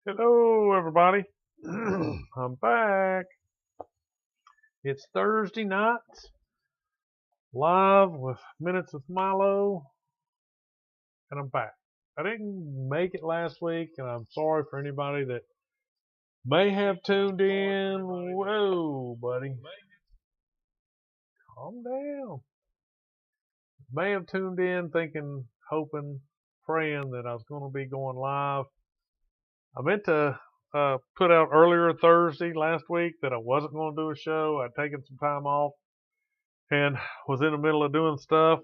Hello, everybody. I'm back. It's Thursday night, live with Minutes with Milo, and I'm back. I didn't make it last week, and I'm sorry for anybody that may have tuned in. Whoa, buddy. Calm down. May have tuned in thinking, hoping, praying that I was going to be going live. I meant to put out earlier Thursday last week that I wasn't going to do a show. I'd taken some time off and was in the middle of doing stuff,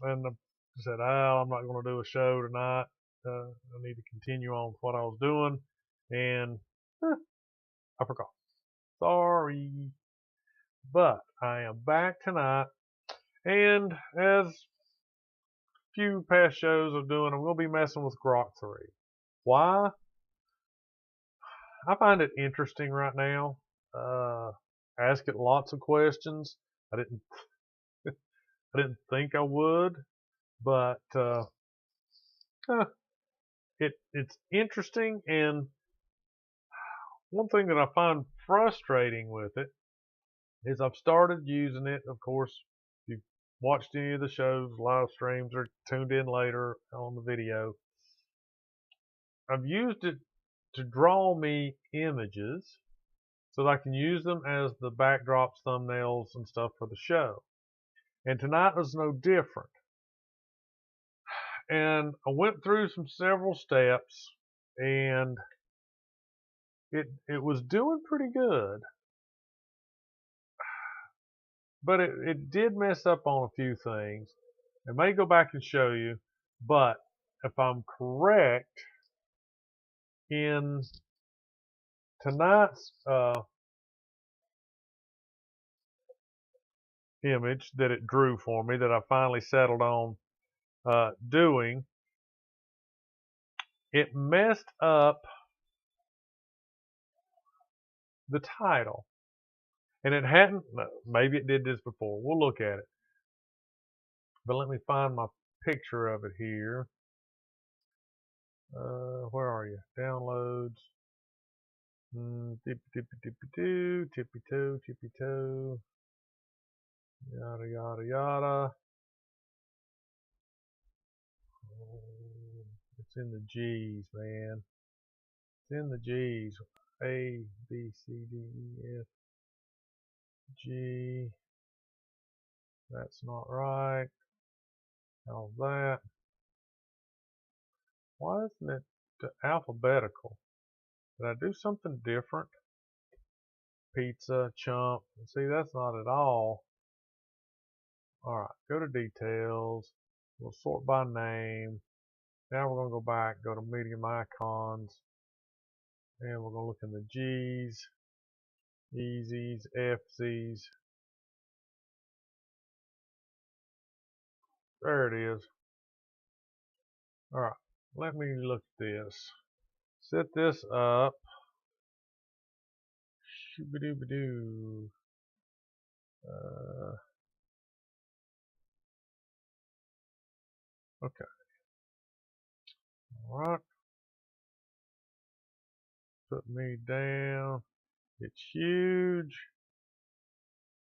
and I said, "Oh, I'm not going to do a show tonight. I need to continue on with what I was doing," and I forgot. Sorry, but I am back tonight, and as few past shows are doing, I'm going to be messing with GROK3. Why? I find it interesting right now. Ask it lots of questions. I didn't, I didn't think I would, but it's interesting, and one thing that I find frustrating with it is I've started using it. Of course, if you've watched any of the shows, live streams, or tuned in later on the video, I've used it to draw me images so that I can use them as the backdrops, thumbnails, and stuff for the show. And tonight was no different. And I went through several steps, and it was doing pretty good, but it did mess up on a few things. I may go back and show you, but if I'm correct in tonight's image that it drew for me, that I finally settled on doing, it messed up the title. And it hadn't, maybe it did this before. We'll look at it. But let me find my picture of it here. Where are you? Downloads. Tippy toe. Yada, yada, yada. Oh, it's in the G's, man. It's in the G's. A, B, C, D, E, F, G. That's not right. How's that? Why isn't it alphabetical? Did I do something different? Pizza, chump. See, that's not at all. Alright, go to details. We'll sort by name. Now we're going to go back, go to medium icons. And we're going to look in the G's, E's, F's. There it is. Alright, let me look at this. Set this up. Shoo-ba-doo-ba-doo. Okay. Alright. Put me down. It's huge.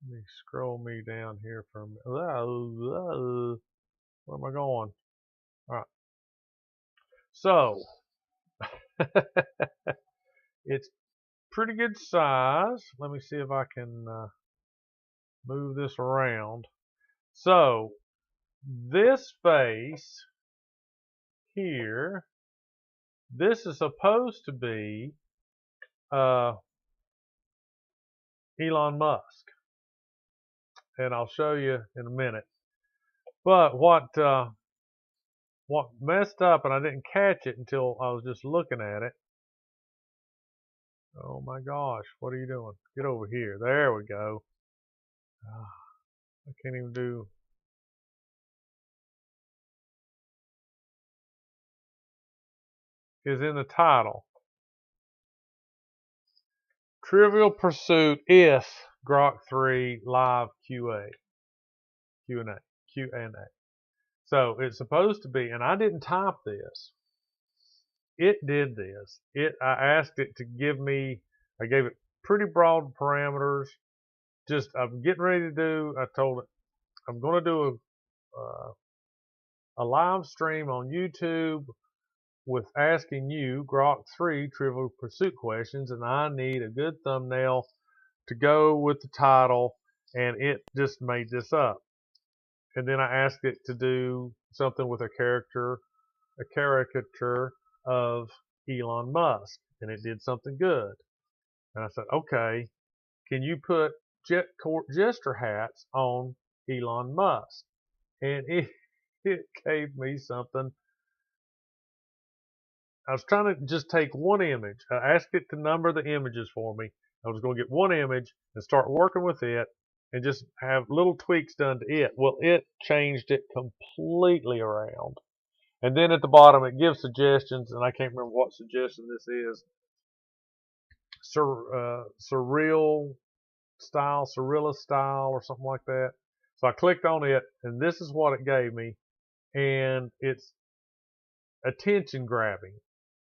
Let me scroll me down here for a minute. Where am I going? Alright. So, it's pretty good size. Let me see if I can move this around. So, this face here, this is supposed to be Elon Musk, and I'll show you in a minute. But what messed up, and I didn't catch it until I was just looking at it. Oh my gosh, what are you doing? Get over here. There we go. I can't even do. Is in the title. Trivial Pursuit is GROK3 Live Q&A. So it's supposed to be, and I didn't type this. it did this. I asked it to give me, I gave it pretty broad parameters. Just, I'm getting ready to do, I told it, I'm going to do a live stream on YouTube with asking you GROK3 Trivial Pursuit questions, and I need a good thumbnail to go with the title, and it just made this up. And then I asked it to do something with a caricature of Elon Musk, and it did something good. And I said, okay, can you put jester hats on Elon Musk? And it gave me something. I was trying to just take one image. I asked it to number the images for me. I was going to get one image and start working with it and just have little tweaks done to it. Well, it changed it completely around. And then at the bottom, it gives suggestions, and I can't remember what suggestion this is. Surrealist style, or something like that. So I clicked on it, and this is what it gave me. And it's attention grabbing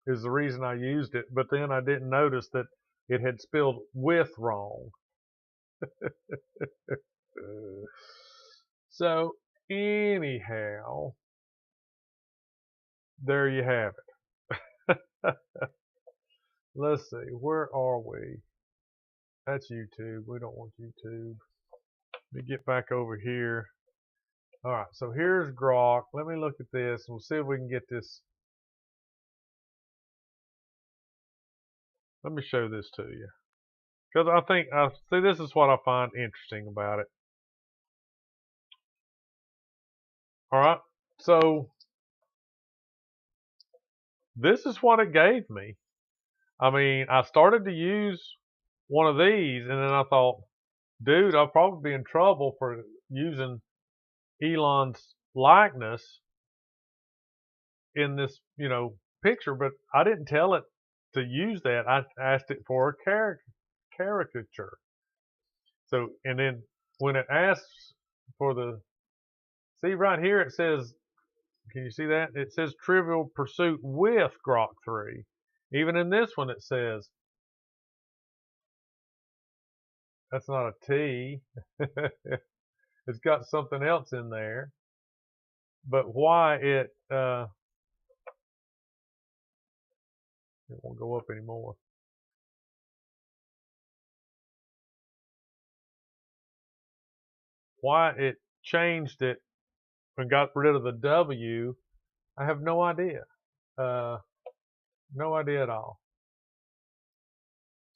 is the reason I used it. But then I didn't notice that it had spelled with wrong. So anyhow, there you have it. Let's see, where are we? That's YouTube. We don't want YouTube. Let me get back over here. All right, so here's Grok. Let me look at this, and we'll see if we can get this. Let me show this to you, because I see this is what I find interesting about it. All right, so this is what it gave me. I mean, I started to use one of these, and then I thought, dude, I'll probably be in trouble for using Elon's likeness in this, picture, but I didn't tell it to use that. I asked it for a caricature. So, and then when it asks for see right here, it says, can you see that? It says Trivial Pursuit with GROK3. Even in this one, it says, that's not a T. It's got something else in there. But why it won't go up anymore. Why it changed it and got rid of the W, I have no idea. No idea at all.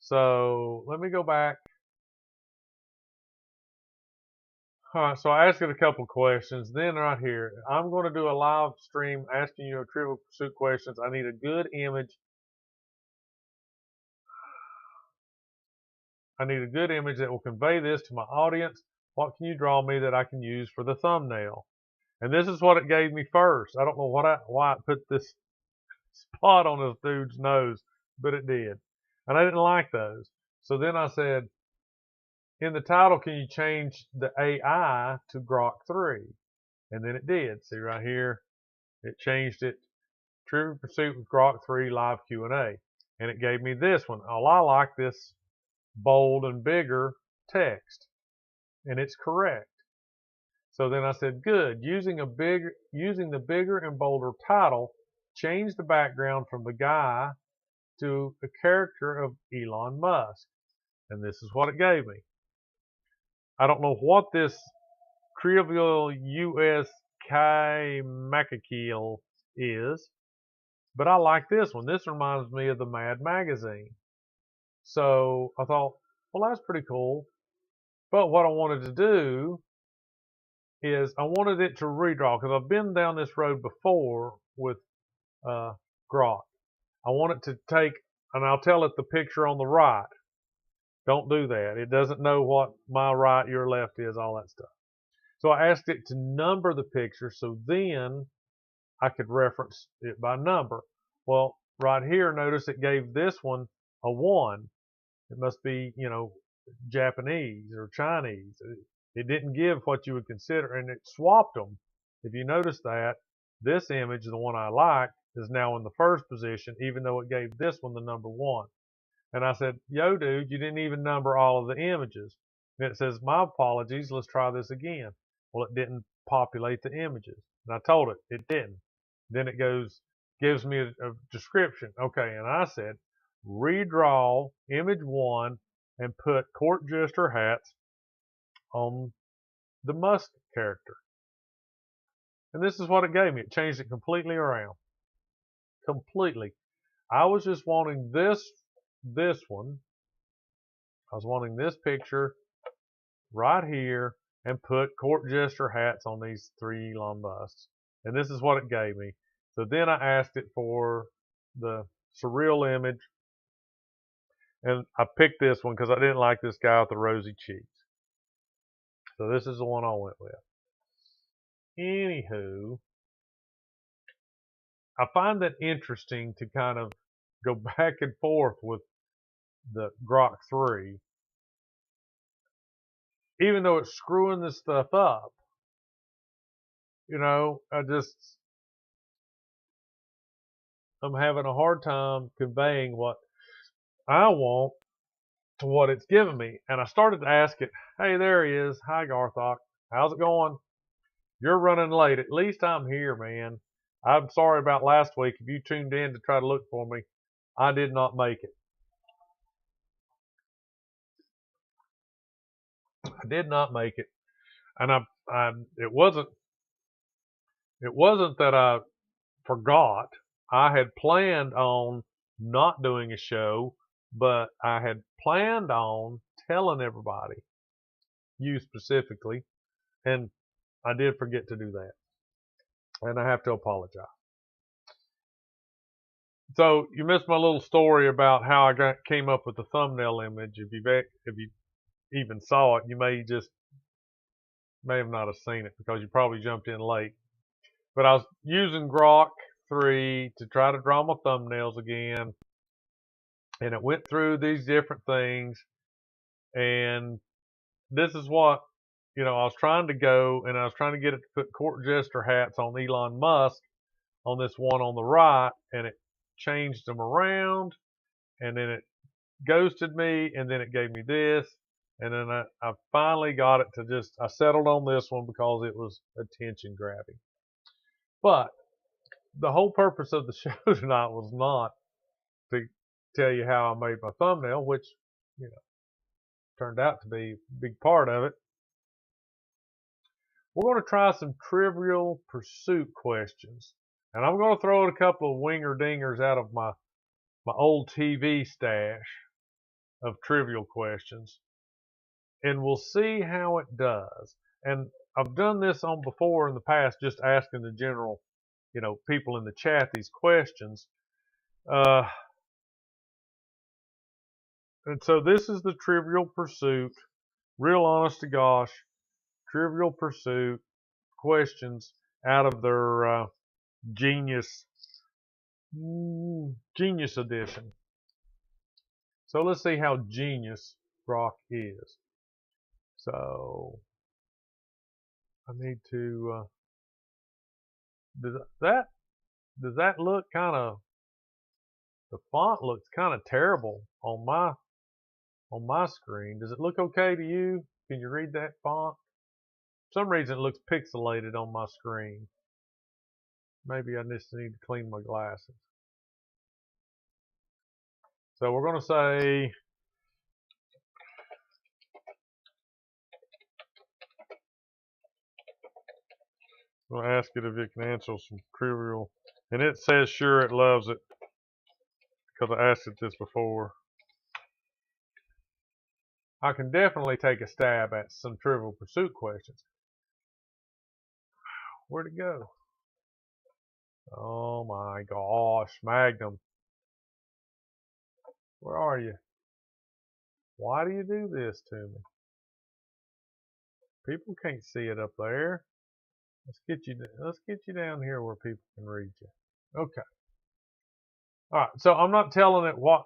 So let me go back. All right, so I asked it a couple questions. Then right here, I'm going to do a live stream asking you Trivial Pursuit questions. I need a good image. I need a good image that will convey this to my audience. What can you draw me that I can use for the thumbnail? And this is what it gave me first. I don't know why it put this spot on this dude's nose, but it did. And I didn't like those. So then I said, in the title, can you change the AI to GROK3? And then it did. See right here, it changed it. Trivial Pursuit with GROK3 Live Q&A. And it gave me this one. Oh, I like this bold and bigger text. And it's correct. So then I said, good. Using the bigger and bolder title, change the background from the guy to a character of Elon Musk. And this is what it gave me. I don't know what this Trivial US Makakil is, but I like this one. This reminds me of the Mad magazine. So I thought, well, that's pretty cool. But what I wanted to do is I wanted it to redraw, because I've been down this road before with Grok. I want it to take, and I'll tell it the picture on the right. Don't do that. It doesn't know what my right, your left is, all that stuff. So I asked it to number the picture, so then I could reference it by number. Well, right here, notice it gave this one a 1. It must be, Japanese or Chinese. It didn't give what you would consider, and it swapped them. If you notice that, this image, the one I like, is now in the first position, even though it gave this one the number 1. And I said, yo, dude, you didn't even number all of the images. And it says, my apologies, let's try this again. Well, it didn't populate the images. And I told it didn't. Then it gives me a description. Okay, and I said, redraw image 1 and put court jester hats on the Musk character. And this is what it gave me. It changed it completely around. Completely. I was just wanting this one. I was wanting this picture right here and put court jester hats on these 3 Elon busts. And this is what it gave me. So then I asked it for the surreal image. And I picked this one because I didn't like this guy with the rosy cheeks. So this is the one I went with. Anywho, I find that interesting to kind of go back and forth with the GROK3. Even though it's screwing this stuff up, you know, I'm having a hard time conveying what I want to what it's giving me. And I started to ask it, hey, there he is. Hi, Garthok. How's it going? You're running late. At least I'm here, man. I'm sorry about last week. If you tuned in to try to look for me, I did not make it. I did not make it. And it wasn't that I forgot. I had planned on not doing a show, but I had planned on telling everybody, you specifically, and I did forget to do that. And I have to apologize. So you missed my little story about how I came up with the thumbnail image. If you even saw it, you may have not have seen it because you probably jumped in late. But I was using GROK3 to try to draw my thumbnails again. And it went through these different things. And this is what, I was trying to go, and I was trying to get it to put court jester hats on Elon Musk on this one on the right, and it changed them around, and then it ghosted me, and then it gave me this, and then I finally got it to I settled on this one because it was attention grabbing. But the whole purpose of the show tonight was not to tell you how I made my thumbnail, which, turned out to be a big part of it. We're going to try some Trivial Pursuit questions. And I'm going to throw in a couple of winger-dingers out of my old TV stash of trivial questions. And we'll see how it does. And I've done this on before in the past, just asking the general, people in the chat these questions. And so this is the Trivial Pursuit, real honest to gosh, Trivial Pursuit questions out of their Genius edition. So let's see how genius GROK is. So I need to does that look kind of, the font looks kind of terrible on my screen. Does it look okay to you? Can you read that font? For some reason it looks pixelated on my screen. Maybe I just need to clean my glasses. So we're going to say I'm going to ask it if it can answer some trivial, and it says sure, it loves it because I asked it this before. I can definitely take a stab at some Trivial Pursuit questions. Where'd it go? Oh my gosh, Magnum. Where are you? Why do you do this to me? People can't see it up there. Let's get you down here where people can read you. Okay. All right. So I'm not telling it what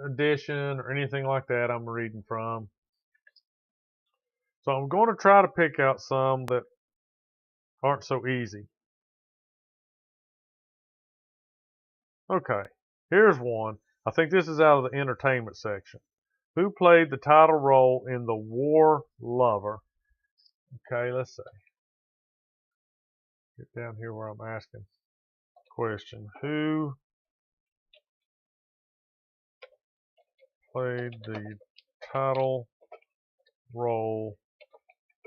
edition or anything like that I'm reading from. So I'm going to try to pick out some that aren't so easy. Okay, here's one. I think this is out of the entertainment section. Who played the title role in The War Lover? Okay, let's see. Get down here where I'm asking question. Who played the title role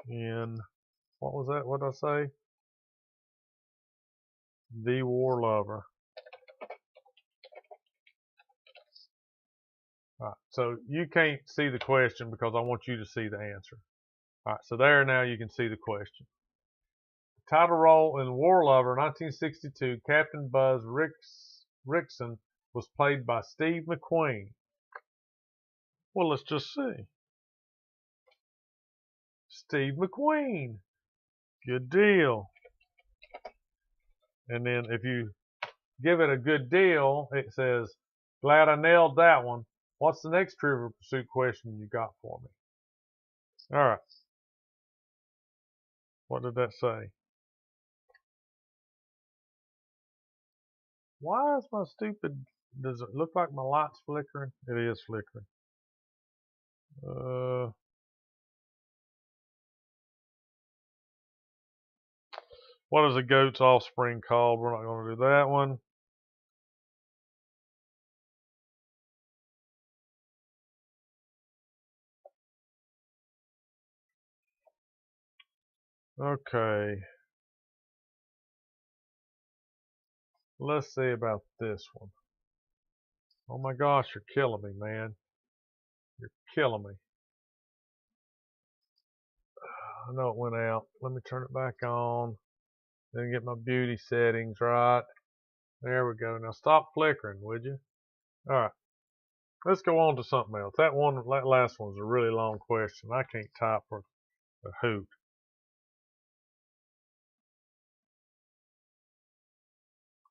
in, what was that? What did I say? The War Lover. All right, so you can't see the question because I want you to see the answer. All right, so there now you can see the question. The title role in War Lover 1962, Captain Buzz Rickson was played by Steve McQueen. Well, let's just see. Steve McQueen. Good deal. And then if you give it a good deal, it says, glad I nailed that one. What's the next Trivial Pursuit question you got for me? All right. What did that say? Why is my stupid, does it look like my light's flickering? It is flickering. What is a goat's offspring called? We're not going to do that one. Okay. Let's see about this one. Oh my gosh, you're killing me, man. You're killing me. I know it went out. Let me turn it back on. Then get my beauty settings right. There we go. Now stop flickering, would you? All right. Let's go on to something else. That last one's a really long question. I can't type for a hoot.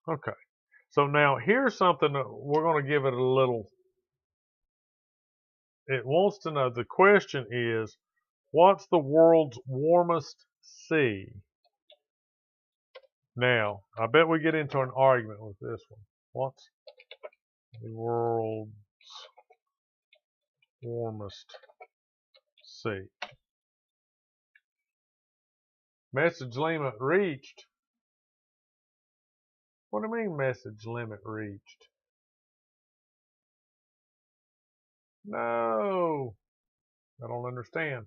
Okay. So now here's something that we're going to give it a little. It wants to know, the question is, what's the world's warmest sea? Now, I bet we get into an argument with this one. What's the world's warmest sea? Message limit reached. What do you mean message limit reached? No, I don't understand.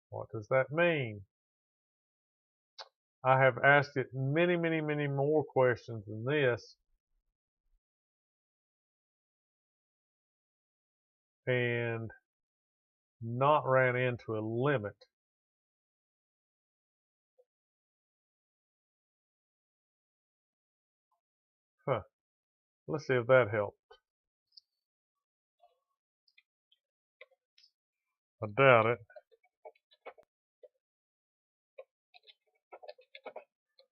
What does that mean? I have asked it many, many, many more questions than this, and not ran into a limit. Huh. Let's see if that helped. I doubt it.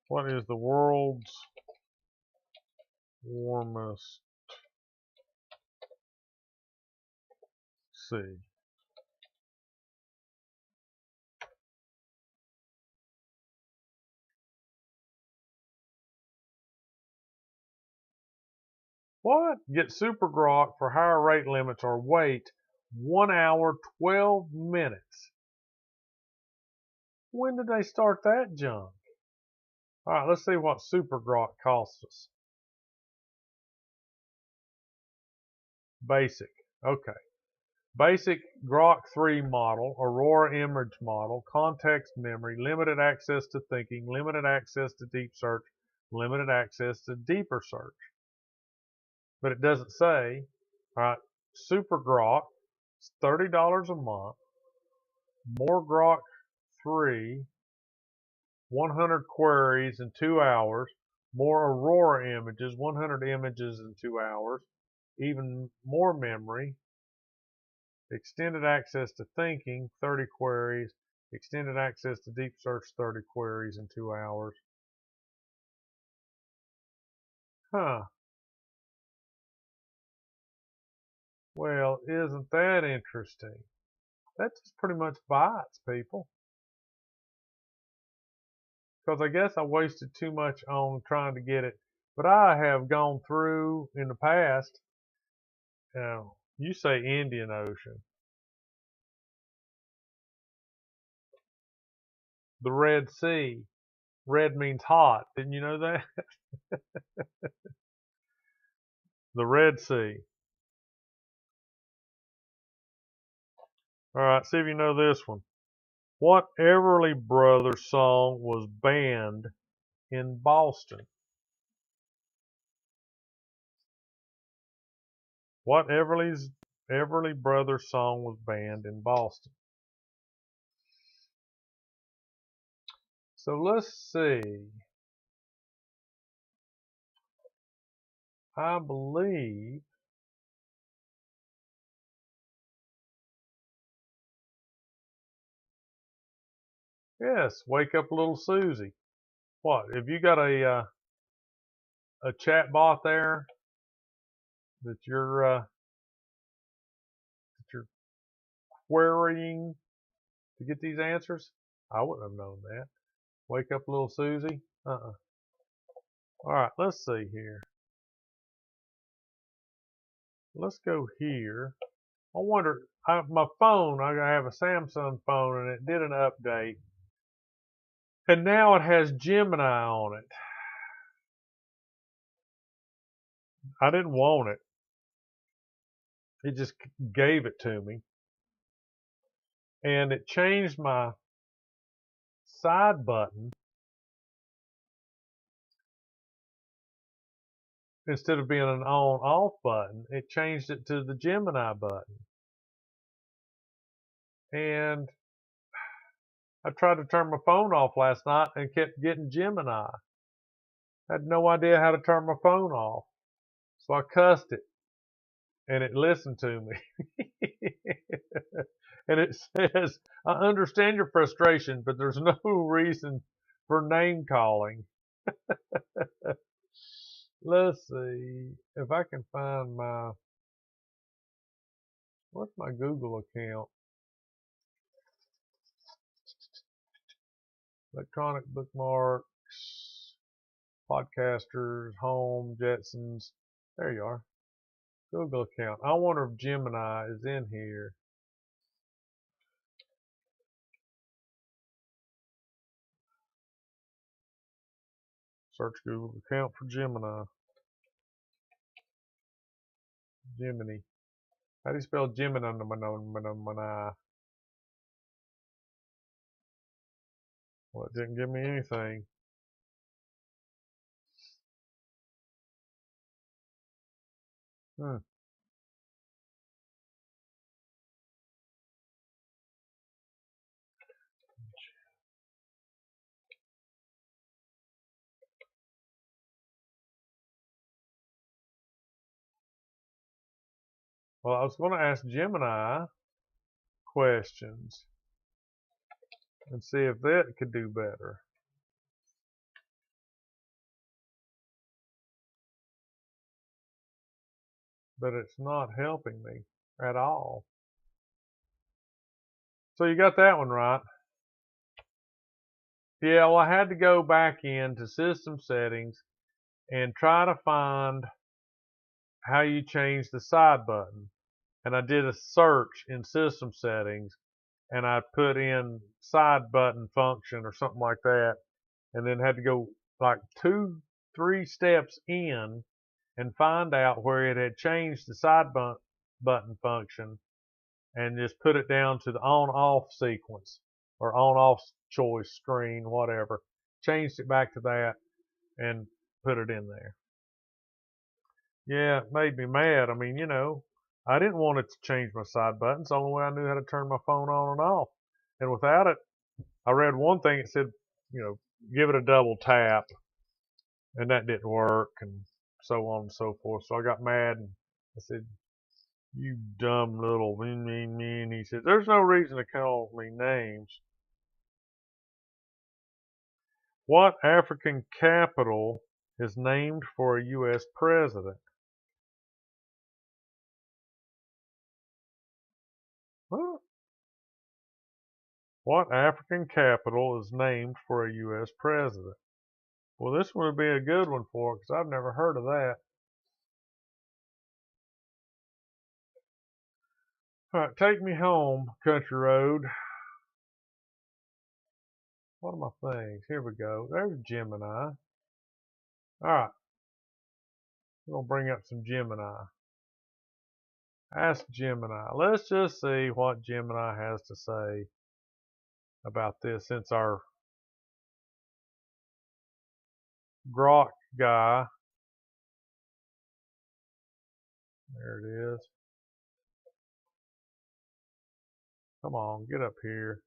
What is the world's warmest sea? What? Get Super GROK for higher rate limits or wait 1 hour, 12 minutes. When did they start that junk? All right, let's see what Super GROK costs us. Basic. Okay. Basic GROK3 model, Aurora image model, context memory, limited access to thinking, limited access to deep search, limited access to deeper search. But it doesn't say. All right, Super GROK, it's $30 a month. More GROK 3, 100 queries in 2 hours. More Aurora images, 100 images in 2 hours. Even more memory. Extended access to thinking, 30 queries. Extended access to deep search, 30 queries in 2 hours. Huh. Well, isn't that interesting? That just pretty much bites people. because I guess I wasted too much on trying to get it. But I have gone through in the past. You say Indian Ocean, the Red Sea. Red means hot. Didn't you know that? The Red Sea. All right, see if you know this one. What Everly Brothers song was banned in Boston? What Everly Brothers song was banned in Boston? So let's see. I believe, yes, Wake Up Little Susie. What? Have you got a chat bot there that you're querying to get these answers? I wouldn't have known that. Wake Up Little Susie? Uh-uh. All right, let's see here. Let's go here. I wonder, my phone, I have a Samsung phone and it did an update. And now it has Gemini on it. I didn't want it. It just gave it to me. And it changed my side button. Instead of being an on-off button, it changed it to the Gemini button. And I tried to turn my phone off last night and kept getting Gemini. I had no idea how to turn my phone off. So I cussed it. And it listened to me. And it says, I understand your frustration, but there's no reason for name calling. Let's see if I can find what's my Google account? Electronic bookmarks, podcasters, home, Jetsons. There you are. Google account. I wonder if Gemini is in here. Search Google account for Gemini. Gemini. How do you spell Gemini? Well, it didn't give me anything. Well, I was going to ask Gemini questions and see if that could do better. But it's not helping me at all. So you got that one right. Yeah, well, I had to go back into system settings and try to find how you change the side button. And I did a search in system settings and I put in side button function or something like that, and then had to go like 2-3 steps in and find out where it had changed the side button function and just put it down to the on-off sequence or on-off choice screen, whatever. Changed it back to that and put it in there. Yeah, it made me mad. I mean, I didn't want it to change my side buttons. The only way I knew how to turn my phone on and off. And without it, I read one thing that said, give it a double tap. And that didn't work and so on and so forth. So I got mad and I said, you dumb little me. And he said, there's no reason to call me names. What African capital is named for a U.S. president? Well, What African capital is named for a U.S. president? Well, this would be a good one for it because I've never heard of that. All right, take me home, country road. What are my things? Here we go. There's Gemini. All right, we're going to bring up some Gemini. Ask Gemini. Let's just see what Gemini has to say about this since our GROK guy, there it is. Come on, get up here.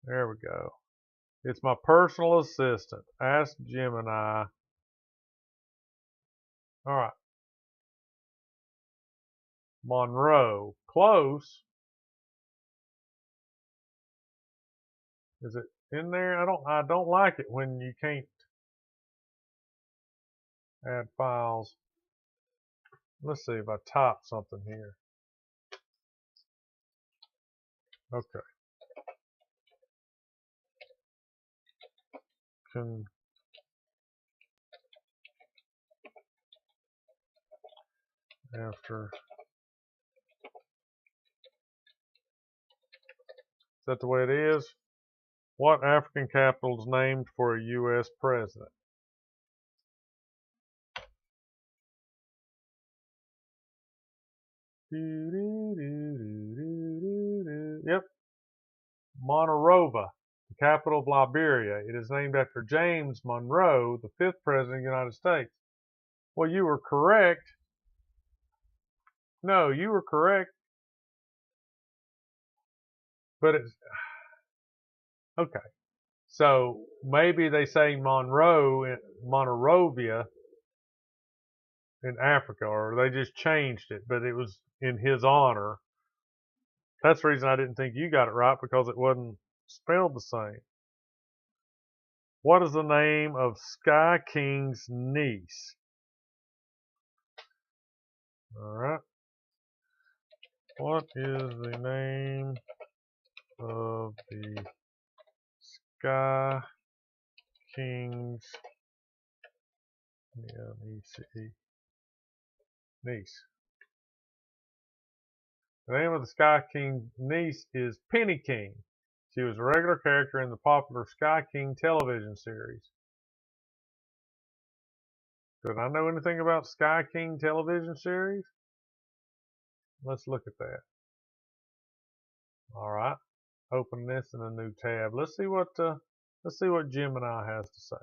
There we go. It's my personal assistant. Ask Gemini. All right. Monroe. Close. Is it in there? I don't like it when you can't add files. Let's see if I type something here. Okay. After. Is that the way it is? What African capital is named for a U.S. president? Yep. Monrovia, the capital of Liberia. It is named after James Monroe, the 5th president of the United States. Well, you were correct. No, you were correct. But it's okay. So maybe they say Monrovia in Africa, or they just changed it, but it was in his honor. That's the reason I didn't think you got it right, because it wasn't spelled the same. What is the name of Sky King's niece? All right. What is the name of the Sky King's niece? The name of the Sky King's niece is Penny King. She was a regular character in the popular Sky King television series. Did I know anything about Sky King television series? Let's look at that. All right. Open this in a new tab. Let's see what Gemini has to say.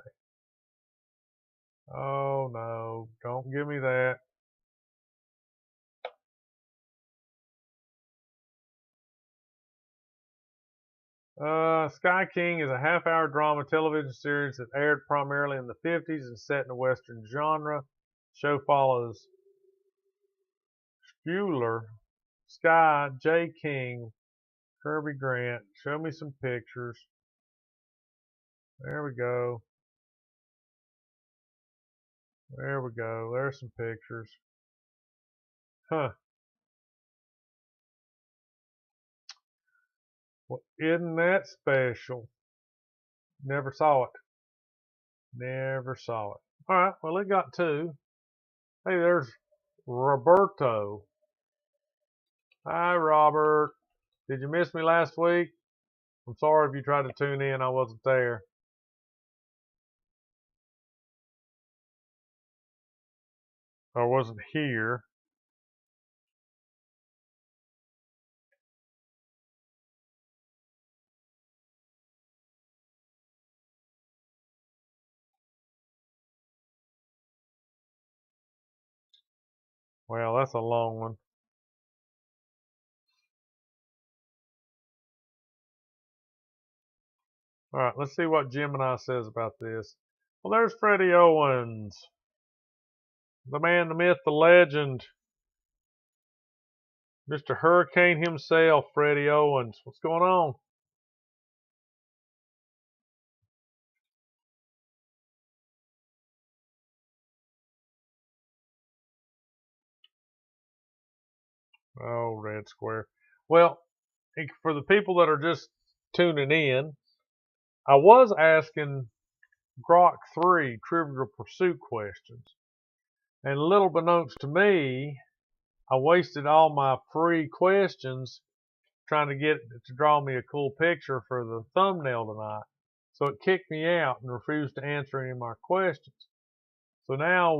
Oh no, don't give me that. Sky King is a half-hour drama television series that aired primarily in the 50s and set in a Western genre. The show follows Spuler, Sky, J. King, Kirby Grant. Show me some pictures. There we go. There we go. There's some pictures. Huh. Well, isn't that special? Never saw it. Never saw it. All right. Well, it got 2. Hey, there's Roberto. Hi, Robert. Did you miss me last week? I'm sorry if you tried to tune in. I wasn't there. Or wasn't here. Well, that's a long one. All right, let's see what Gemini says about this. Well, there's Freddie Owens. The man, the myth, the legend. Mr. Hurricane himself, Freddie Owens. What's going on? Oh, red square. Well, for the people that are just tuning in, I was asking GROK3 Trivial Pursuit questions. And little beknownst to me, I wasted all my free questions trying to get it to draw me a cool picture for the thumbnail tonight. So it kicked me out and refused to answer any of my questions. So now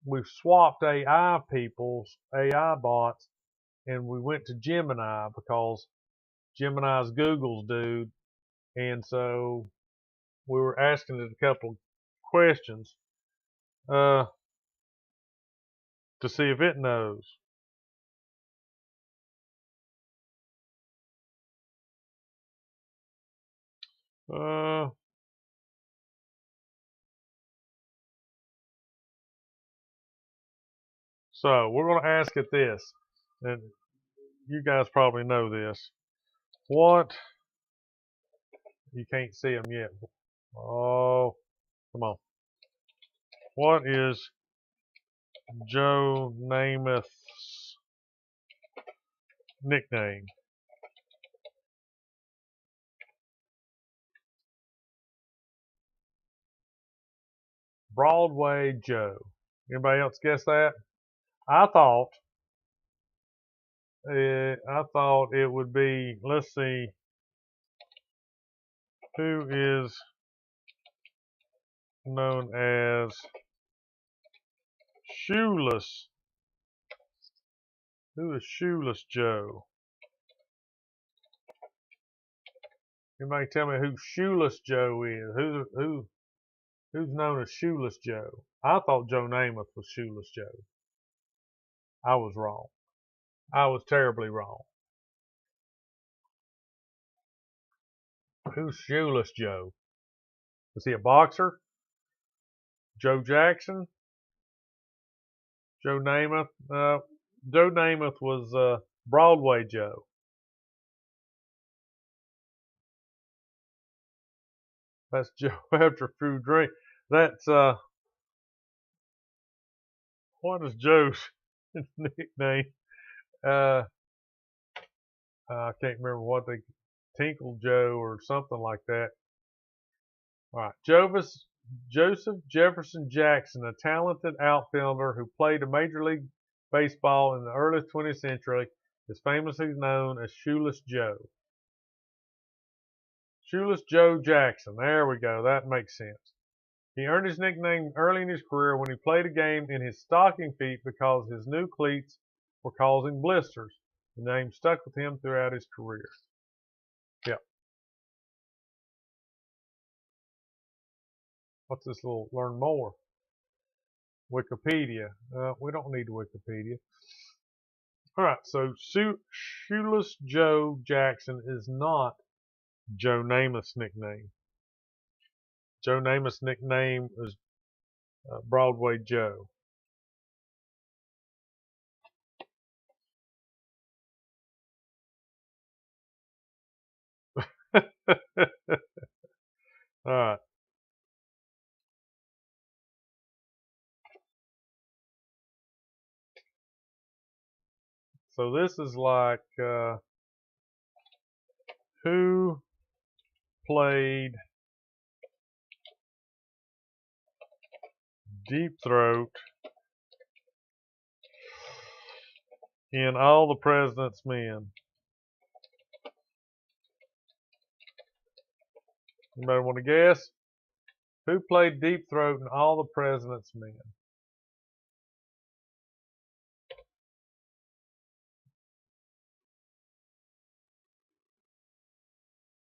we've swapped AI bots, and we went to Gemini because Gemini's Google's dude. And so we were asking it a couple of questions to see if it knows. So we're going to ask it this, and you guys probably know this. What? You can't see them yet. Oh, come on. What is Joe Namath's nickname? Broadway Joe. Anybody else guess that? I thought it would be, let's see, who is known as Shoeless? Who is Shoeless Joe? Anybody tell me who Shoeless Joe is? Who's known as Shoeless Joe? I thought Joe Namath was Shoeless Joe. I was wrong. I was terribly wrong. Who's Shoeless Joe? Was he a boxer? Joe Jackson? Joe Namath? Joe Namath was Broadway Joe. That's Joe after Food Drink. That's what is Joe's nickname? I can't remember what they Tinkle Joe or something like that. All right, Joseph Jefferson Jackson, a talented outfielder who played a Major League Baseball in the early 20th century, is famously known as Shoeless Joe. Shoeless Joe Jackson. There we go. That makes sense. He earned his nickname early in his career when he played a game in his stocking feet because his new cleats were causing blisters. The name stuck with him throughout his career. Yep. What's this little learn more? Wikipedia. We don't need Wikipedia. All right, so Shoeless Joe Jackson is not Joe Namath's nickname. Joe Namath's nickname is Broadway Joe. All right. So this is like who played Deep Throat in All the President's Men? Anybody want to guess? Who played Deep Throat in All the President's Men?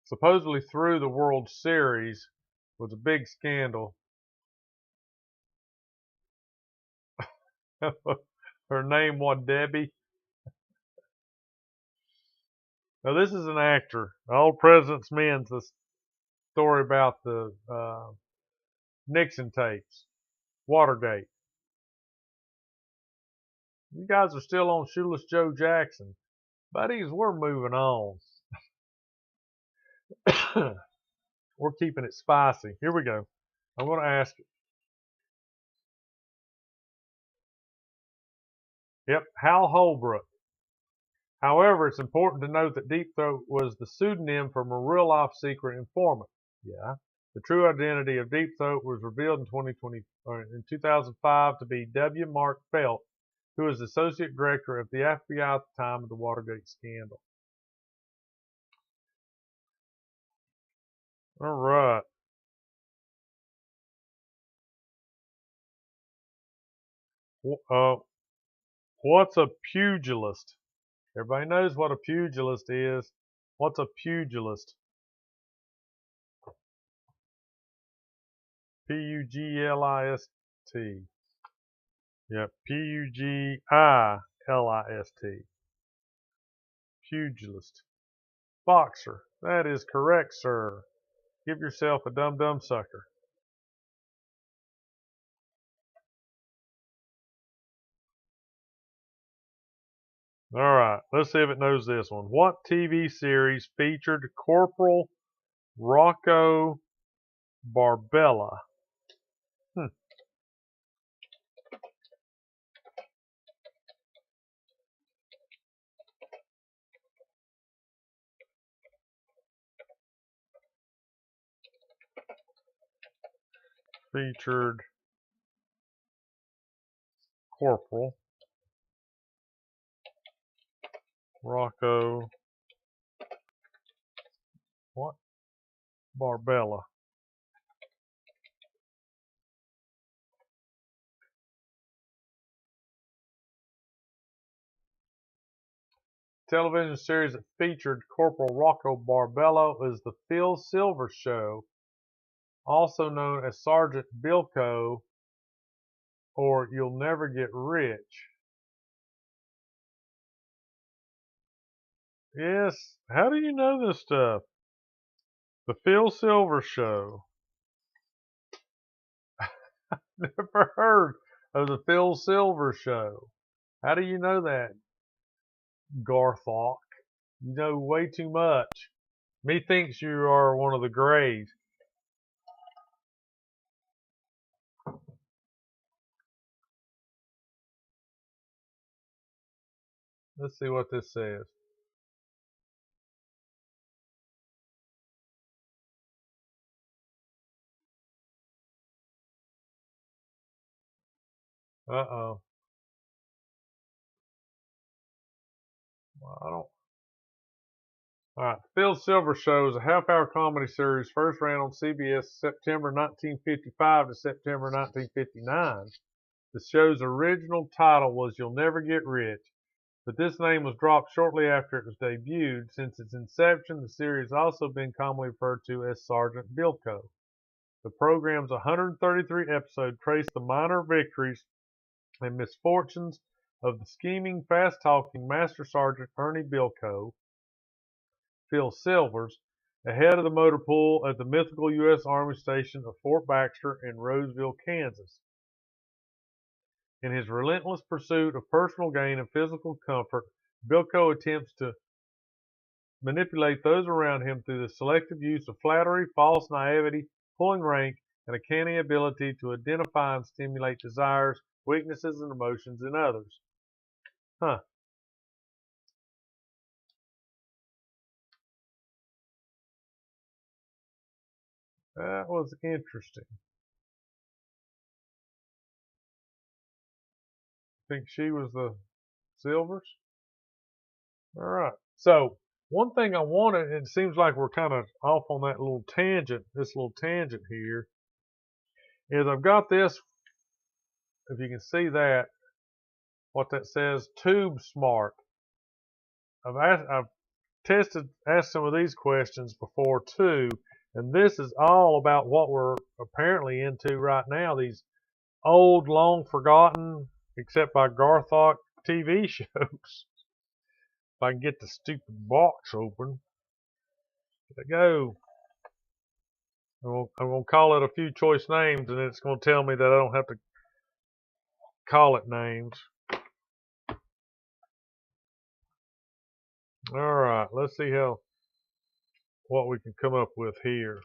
Supposedly through the World Series was a big scandal. Her name was Debbie. Now this is an actor. All President's Men's a story about the Nixon tapes, Watergate. You guys are still on Shoeless Joe Jackson. Buddies, we're moving on. We're keeping it spicy. Here we go. I'm going to ask. Yep, Hal Holbrook. However, it's important to note that Deep Throat was the pseudonym from a real-life secret informant. Yeah. The true identity of Deep Throat was revealed in 2005 to be W. Mark Felt, who was associate director of the FBI at the time of the Watergate scandal. All right. What's a pugilist? Everybody knows what a pugilist is. What's a pugilist? Pugilist. Yep, Pugilist. Pugilist. Boxer. That is correct, sir. Give yourself a dum-dum sucker. All right, let's see if it knows this one. What TV series featured Corporal Rocco Barbella? Hmm. Featured Corporal Rocco what? Barbella. Television series that featured Corporal Rocco Barbella is The Phil Silver Show, also known as Sergeant Bilko or You'll Never Get Rich. Yes, how do you know this stuff? The Phil Silver Show. Never heard of the Phil Silver Show. How do you know that, Garthok? You know way too much. Methinks you are one of the Greys. Let's see what this says. Uh-oh. Well, I don't. All right. Phil Silver Show is a half-hour comedy series first ran on CBS September 1955 to September 1959. The show's original title was You'll Never Get Rich, but this name was dropped shortly after it was debuted. Since its inception, the series has also been commonly referred to as Sergeant Bilko. The program's 133 episodes trace the minor victories and misfortunes of the scheming, fast-talking Master Sergeant Ernie Bilko, Phil Silvers, ahead of the motor pool at the mythical U.S. Army station of Fort Baxter in Roseville, Kansas. In his relentless pursuit of personal gain and physical comfort, Bilko attempts to manipulate those around him through the selective use of flattery, false naivety, pulling rank, and a canny ability to identify and stimulate desires, weaknesses, and emotions in others. Huh. That was interesting. Think she was the Silvers? All right. So one thing I wanted, it seems like we're kind of off on that little tangent, this little tangent here, is I've got this, if you can see that, what that says, Tube Smart. I've asked some of these questions before too, and this is all about what we're apparently into right now, these old, long forgotten, except by Garthok TV shows. If I can get the stupid box open. There we go. I'm going to call it a few choice names, and it's going to tell me that I don't have to call it names. All right, let's see what we can come up with here.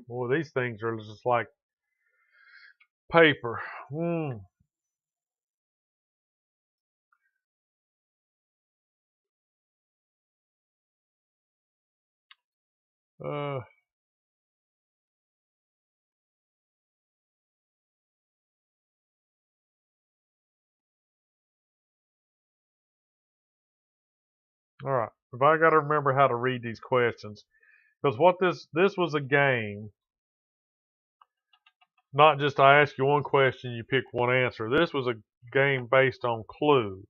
Boy, these things are just like paper. Uh, all right. If I got to remember how to read these questions, because what this was a game, not just I ask you one question, you pick one answer. This was a game based on clues.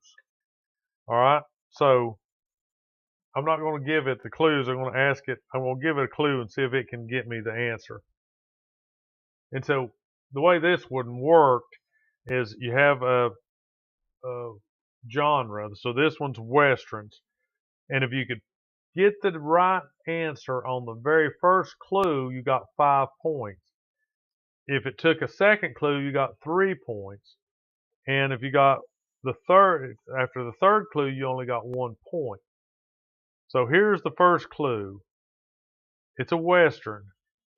All right. So I'm not going to give it the clues. I'm going to ask it. I'm going to give it a clue and see if it can get me the answer. And so the way this would work is you have a genre. So this one's westerns, and if you could get the right answer on the very first clue, you got 5 points. If it took a second clue, you got 3 points. And if you got after the third clue, you only got 1 point. So here's the first clue. It's a Western.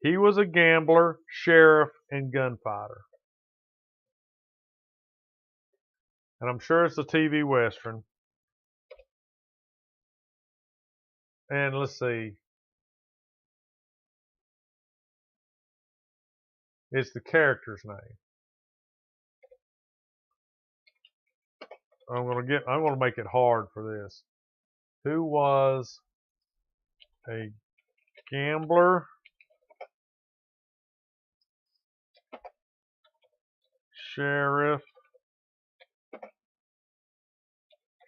He was a gambler, sheriff, and gunfighter. And I'm sure it's a TV Western. And let's see. It's the character's name. I'm gonna make it hard for this. Who was a gambler, sheriff,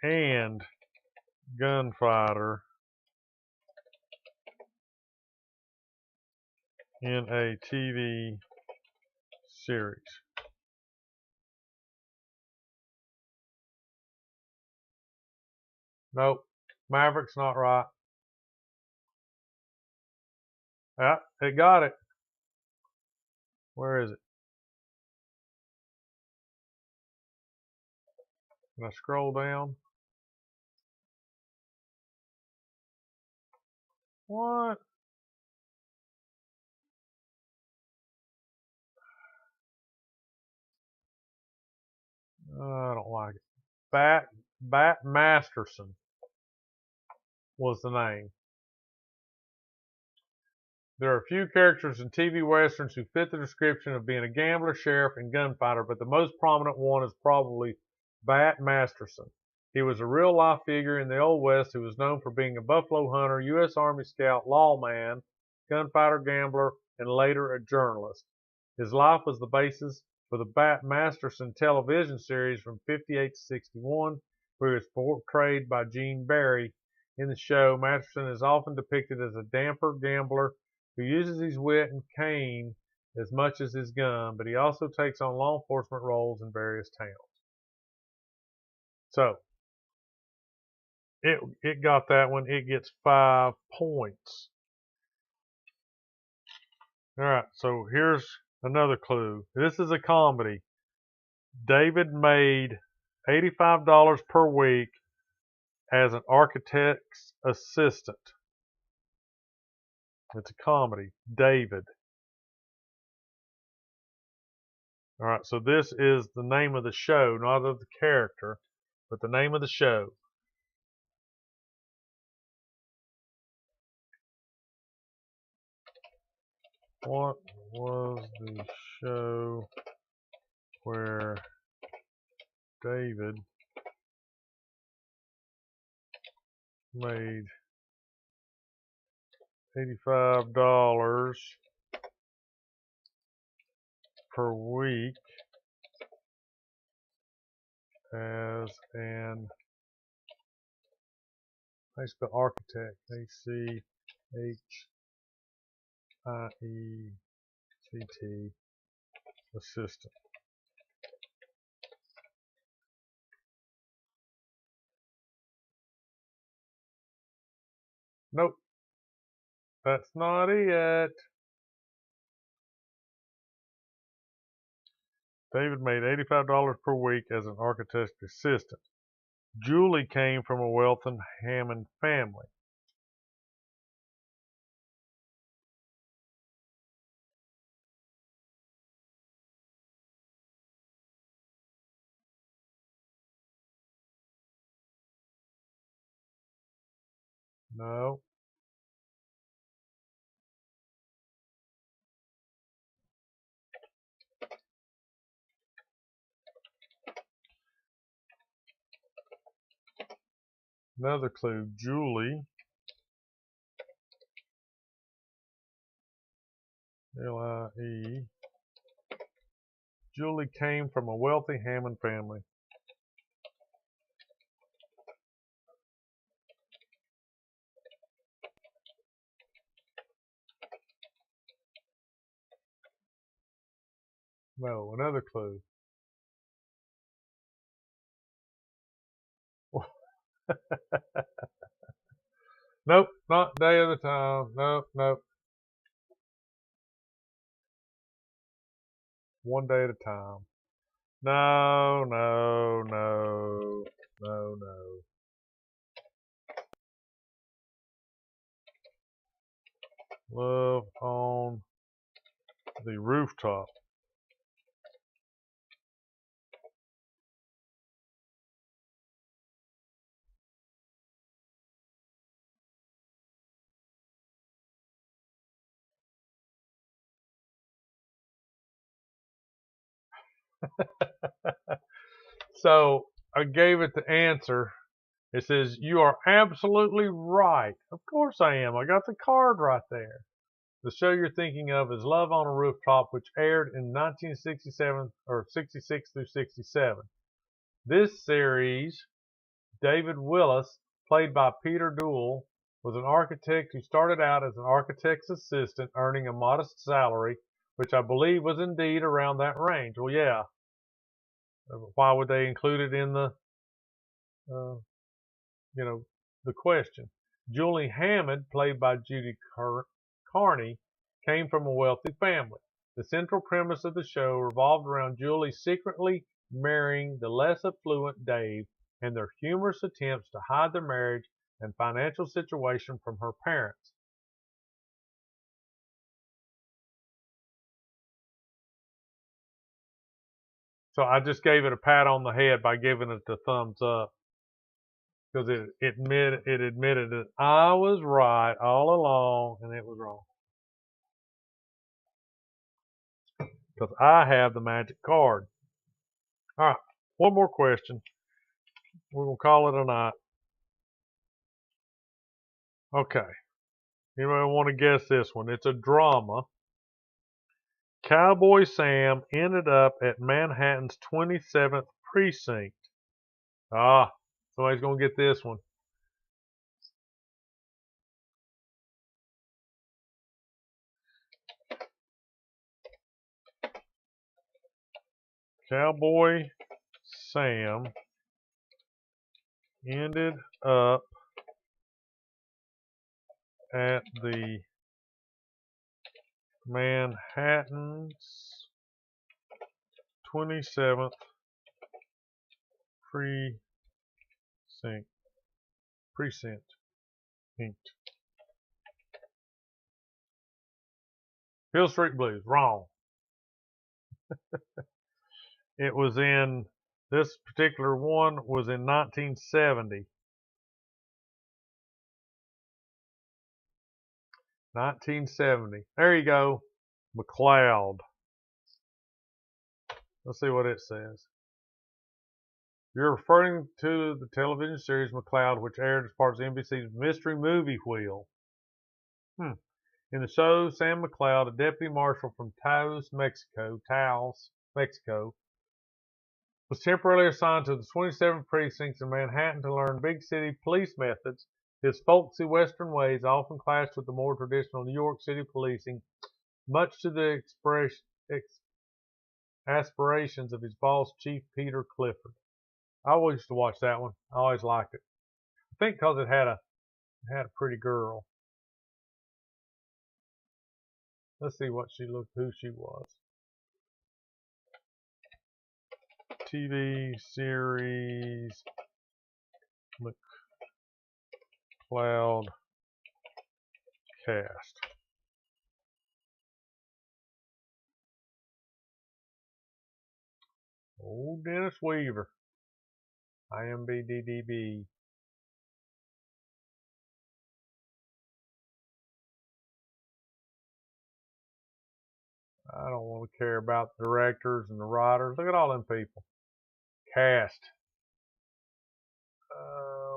and gunfighter in a TV series? Nope. Maverick's not right. Ah, it got it. Where is it? Can I scroll down? What? I don't like it. Bat Masterson was the name. There are a few characters in TV westerns who fit the description of being a gambler, sheriff, and gunfighter, but the most prominent one is probably Bat Masterson. He was a real-life figure in the Old West who was known for being a buffalo hunter, U.S. Army scout, lawman, gunfighter, gambler, and later a journalist. His life was the basis for the Bat Masterson television series from 58 to 61, where he was portrayed by Gene Barry. In the show, Masterson is often depicted as a damper gambler who uses his wit and cane as much as his gun, but he also takes on law enforcement roles in various towns. So it got that one. It gets 5 points. All right, so here's another clue. This is a comedy. David made $85 per week as an architect's assistant. It's a comedy. David. All right, so this is the name of the show, not of the character, but the name of the show. What was the show where David made $85 per week as an architect, ACHIECT assistant? Nope, that's not it. David made $85 per week as an architect's assistant. Julie came from a wealthy Hammond family. No. Another clue, Julie, L-I-E, Julie came from a wealthy Hammond family. No, another clue. Nope, not day of the time. Nope, nope. One day at a time. No, no, no, no, no. Love on the rooftop. So I gave it the answer. It says, you are absolutely right. Of course I am. I got the card right there. The show you're thinking of is Love on a Rooftop, which aired in 1967 or 66 through 67. This series, David Willis, played by Peter Duell, was an architect who started out as an architect's assistant, earning a modest salary, which I believe was indeed around that range. Well, yeah. Why would they include it in the, uh, the question? Julie Hammond, played by Judy Carney, came from a wealthy family. The central premise of the show revolved around Julie secretly marrying the less affluent Dave and their humorous attempts to hide their marriage and financial situation from her parents. So I just gave it a pat on the head by giving it the thumbs up because it admitted that I was right all along and it was wrong. Because I have the magic card. All right, one more question. We're going to call it a night. Okay. Anybody want to guess this one? It's a drama. Cowboy Sam ended up at Manhattan's 27th precinct. Ah, somebody's going to get this one. Cowboy Sam ended up at the Manhattan's 27th precinct. Hill Street Blues. Wrong. It was in, this particular one was in 1970. 1970. There you go. McLeod. Let's see what it says. You're referring to the television series McLeod, which aired as part of NBC's Mystery Movie Wheel. In the show, Sam McLeod, a deputy marshal from Taos, Mexico, was temporarily assigned to the 27th precincts in Manhattan to learn big city police methods. His folksy Western ways often clashed with the more traditional New York City policing, much to the aspirations of his boss, Chief Peter Clifford. I always used to watch that one. I always liked it. I think because it had a pretty girl. Let's see what she looked, who she was. TV series McLeod cast. Old Dennis Weaver. IMBDDB. I don't want to care about the directors and the writers. Look at all them people. Cast.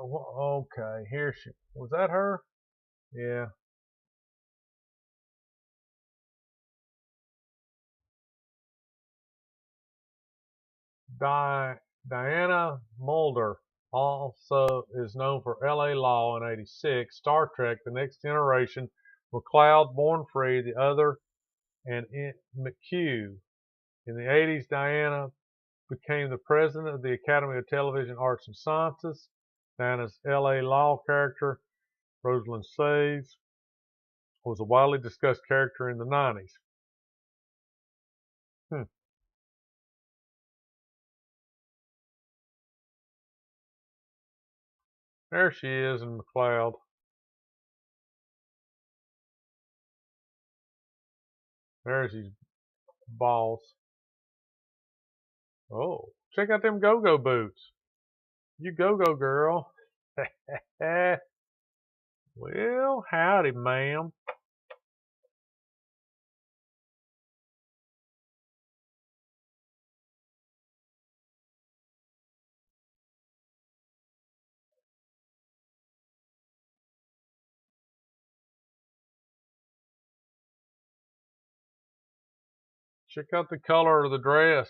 Okay, here she was. That her? Yeah. Diana Mulder also is known for L.A. Law in '86, Star Trek: The Next Generation, McCloud, Born Free, The Other, and McHugh. In the '80s, Diana became the president of the Academy of Television Arts and Sciences. Diana's L.A. Law character, Rosalind Sayes, was a widely discussed character in the '90s. Hmm. There she is in McCloud. There's his boss. Oh, check out them go-go boots. You go-go girl. Well, howdy, ma'am. Check out the color of the dress.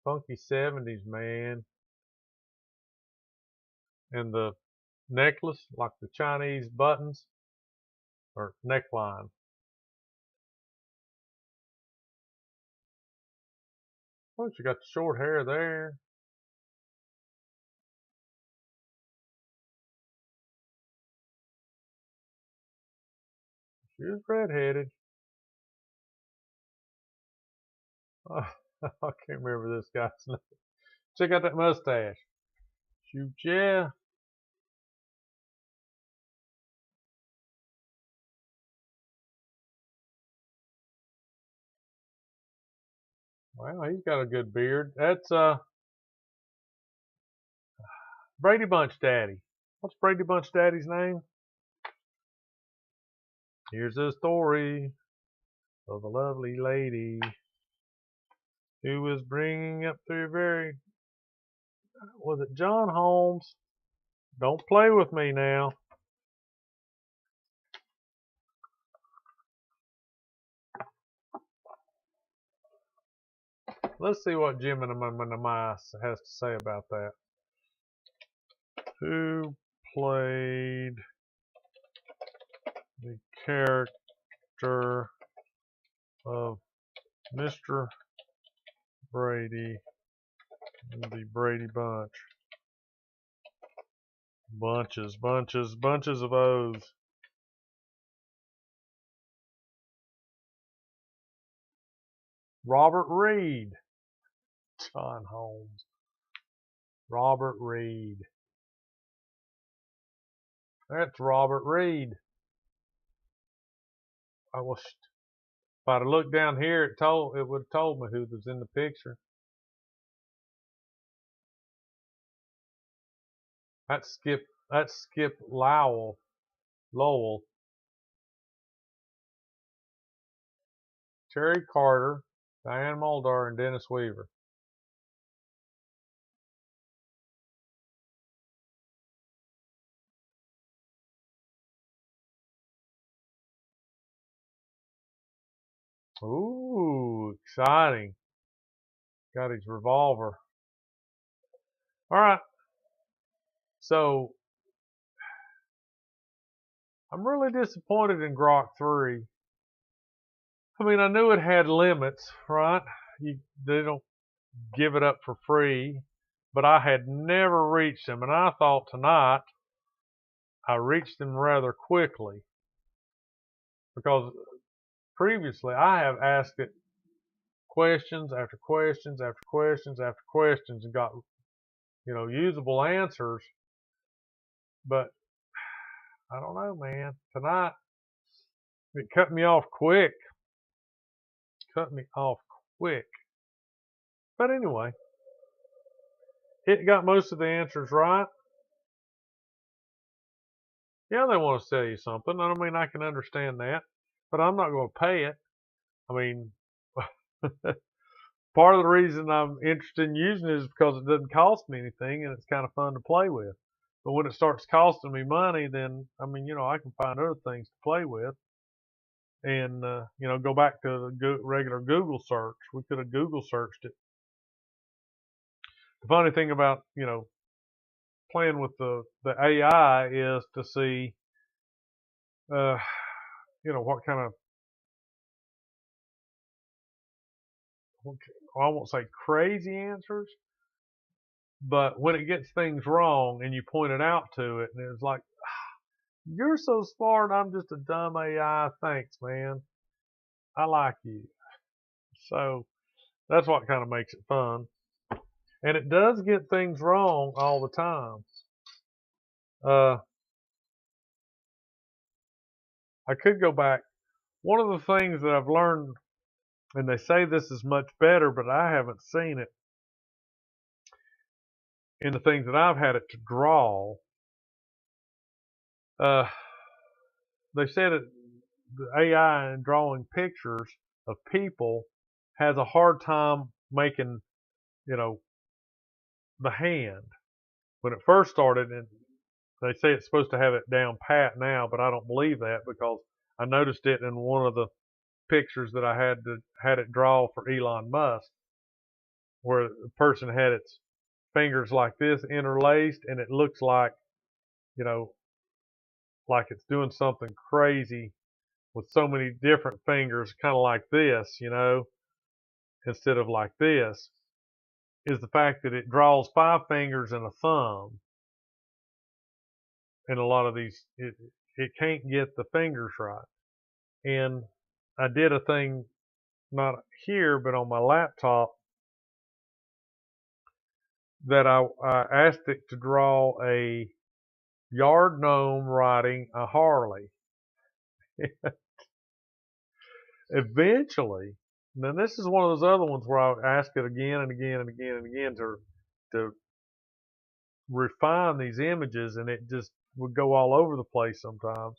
Funky 70s, man. And the necklace, like the Chinese buttons or neckline. Oh, she got the short hair there. She was redheaded. Oh, I can't remember this guy's name. Check out that mustache. Shoot, yeah. Well, he's got a good beard. That's Brady Bunch Daddy. What's Brady Bunch Daddy's name? Here's a story of a lovely lady who was bringing up their very, was it John Holmes? Don't play with me now. Let's see what Jim and the Mice has to say about that. Who played the character of Mr. Brady in the Brady Bunch? Bunches of O's. Robert Reed. John Holmes. Robert Reed. That's Robert Reed. I was, if I'd have looked down here, it would have told me who was in the picture. That's Skip Lowell. Terry Carter, Diane Mulder, and Dennis Weaver. Ooh, exciting. Got his revolver. All right. So, I'm really disappointed in GROK3. I mean, I knew it had limits, right? They don't give it up for free, but I had never reached them, and I thought tonight I reached them rather quickly because previously I have asked it questions after questions after questions after questions and got, usable answers, but I don't know, man. Tonight it cut me off quick. Cut me off quick. But anyway, it got most of the answers right. Yeah, they want to sell you something. I mean, I can understand that, but I'm not going to pay it. I mean, part of the reason I'm interested in using it is because it doesn't cost me anything and it's kind of fun to play with. But when it starts costing me money, then I mean, I can find other things to play with, and go back to the regular Google search. We could have Google searched it. The funny thing about playing with the AI is to see what kind of, I won't say crazy answers, but when it gets things wrong and you point it out to it, and it's like, you're so smart, I'm just a dumb AI. Thanks, man. I like you. So that's what kind of makes it fun. And it does get things wrong all the time. I could go back. One of the things that I've learned, and they say this is much better, but I haven't seen it in the things that I've had it to draw. They said that the AI in drawing pictures of people has a hard time making, the hand. When it first started, and they say it's supposed to have it down pat now, but I don't believe that because I noticed it in one of the pictures that I had it draw for Elon Musk, where the person had its fingers like this interlaced, and it looks like, like it's doing something crazy with so many different fingers, kind of like this, instead of like this, is the fact that it draws 5 fingers and a thumb. And a lot of these, it can't get the fingers right. And I did a thing, not here, but on my laptop, that I asked it to draw a yard gnome riding a Harley. Eventually, then this is one of those other ones where I ask it again and again and again and again to refine these images, and it just would go all over the place sometimes.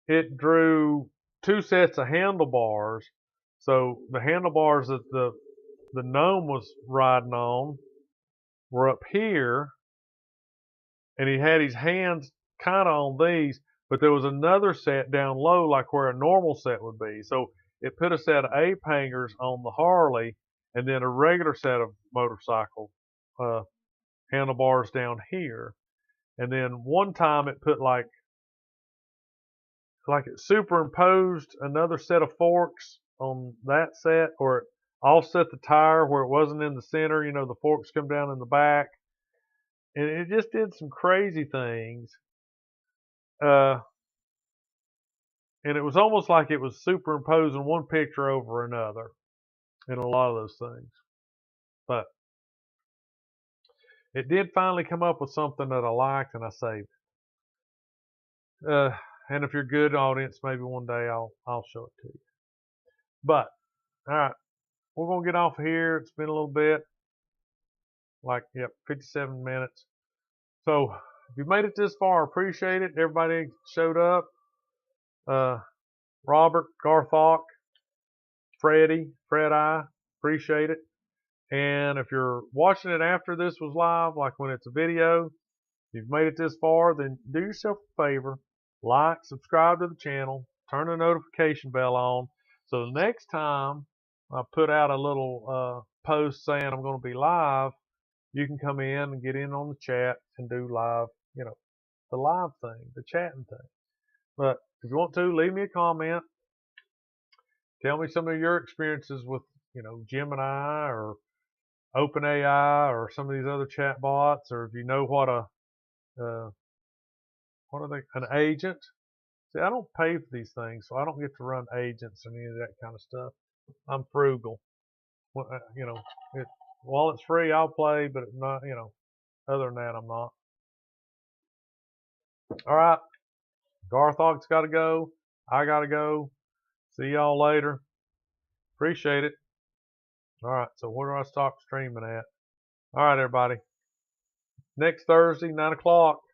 It drew 2 sets of handlebars. So the handlebars that the gnome was riding on were up here, and he had his hands kind of on these, but there was another set down low, like where a normal set would be. So it put a set of ape hangers on the Harley, and then a regular set of motorcycle handlebars down here. And then one time it put like it superimposed another set of forks on that set, or it offset the tire where it wasn't in the center. The forks come down in the back, and it just did some crazy things. And it was almost like it was superimposing one picture over another in a lot of those things. But it did finally come up with something that I liked, and I saved it. And if you're a good audience, maybe one day I'll show it to you. But all right, we're gonna get off of here. It's been a little bit, 57 minutes. So if you made it this far, I appreciate it. Everybody showed up. Robert, Garthok, Fred I, appreciate it. And if you're watching it after this was live, like when it's a video, if you've made it this far, then do yourself a favor, like, subscribe to the channel, turn the notification bell on, so the next time I put out a little post saying I'm going to be live, you can come in and get in on the chat and do live, the live thing, the chatting thing. But if you want to, leave me a comment. Tell me some of your experiences with, Gemini or OpenAI or some of these other chat bots, or if you know what an agent. See, I don't pay for these things, so I don't get to run agents or any of that kind of stuff. I'm frugal. Well, while it's free, I'll play, but not, other than that, I'm not. All right. Garthog's got to go. I got to go. See y'all later. Appreciate it. All right. So where do I stop streaming at? All right, everybody. Next Thursday, 9 o'clock.